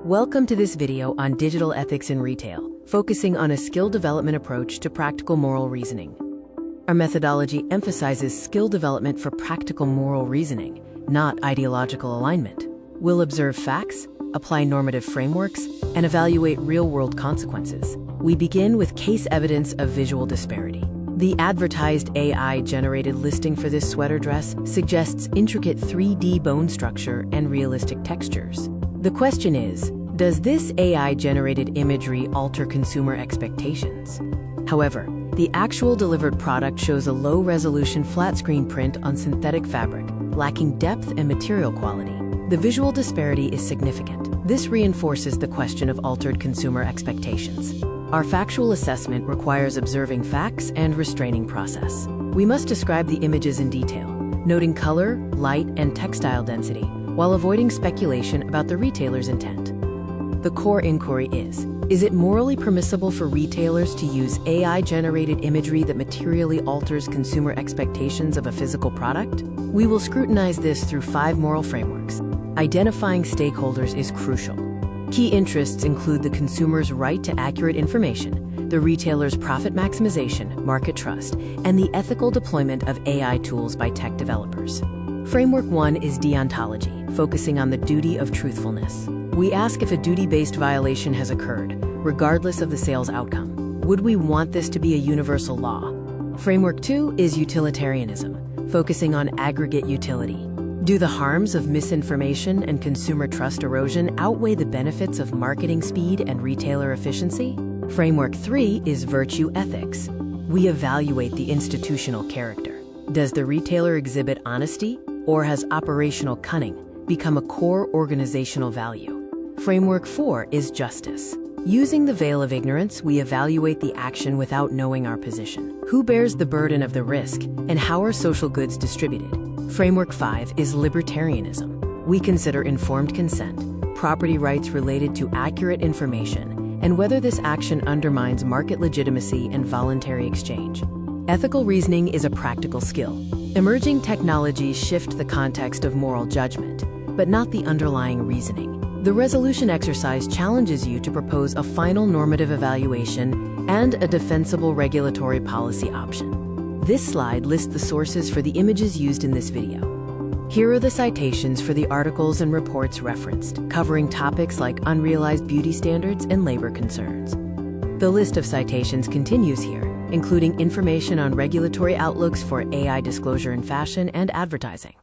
Welcome to this video on digital ethics in retail, focusing on a skill development approach to practical moral reasoning. Our methodology emphasizes skill development for practical moral reasoning, not ideological alignment. We'll observe facts, apply normative frameworks, and evaluate real-world consequences. We begin with case evidence of visual disparity. The advertised AI-generated listing for this sweater dress suggests intricate 3D bone structure and realistic textures. The question is, does this AI-generated imagery alter consumer expectations? However, the actual delivered product shows a low-resolution flat-screen print on synthetic fabric, lacking depth and material quality. The visual disparity is significant. This reinforces the question of altered consumer expectations. Our factual assessment requires observing facts and restraining process. We must describe the images in detail, noting color, light, and textile density, while avoiding speculation about the retailer's intent. The core inquiry is it morally permissible for retailers to use AI-generated imagery that materially alters consumer expectations of a physical product? We will scrutinize this through 5 moral frameworks. Identifying stakeholders is crucial. Key interests include the consumer's right to accurate information, the retailer's profit maximization, market trust, and the ethical deployment of AI tools by tech developers. Framework 1 is Deontology, focusing on the duty of truthfulness. We ask if a duty-based violation has occurred, regardless of the sales outcome. Would we want this to be a universal law? Framework 2 is Utilitarianism, focusing on aggregate utility. Do the harms of misinformation and consumer trust erosion outweigh the benefits of marketing speed and retailer efficiency? Framework 3 is Virtue Ethics. We evaluate the institutional character. Does the retailer exhibit honesty, or has operational cunning become a core organizational value? Framework 4 is Justice. Using the veil of ignorance, we evaluate the action without knowing our position. Who bears the burden of the risk, and how are social goods distributed? Framework 5 is Libertarianism. We consider informed consent, property rights related to accurate information, and whether this action undermines market legitimacy and voluntary exchange. Ethical reasoning is a practical skill. Emerging technologies shift the context of moral judgment, but not the underlying reasoning. The resolution exercise challenges you to propose a final normative evaluation and a defensible regulatory policy option. This slide lists the sources for the images used in this video. Here are the citations for the articles and reports referenced, covering topics like unrealized beauty standards and labor concerns. The list of citations continues here, including information on regulatory outlooks for AI disclosure in fashion and advertising.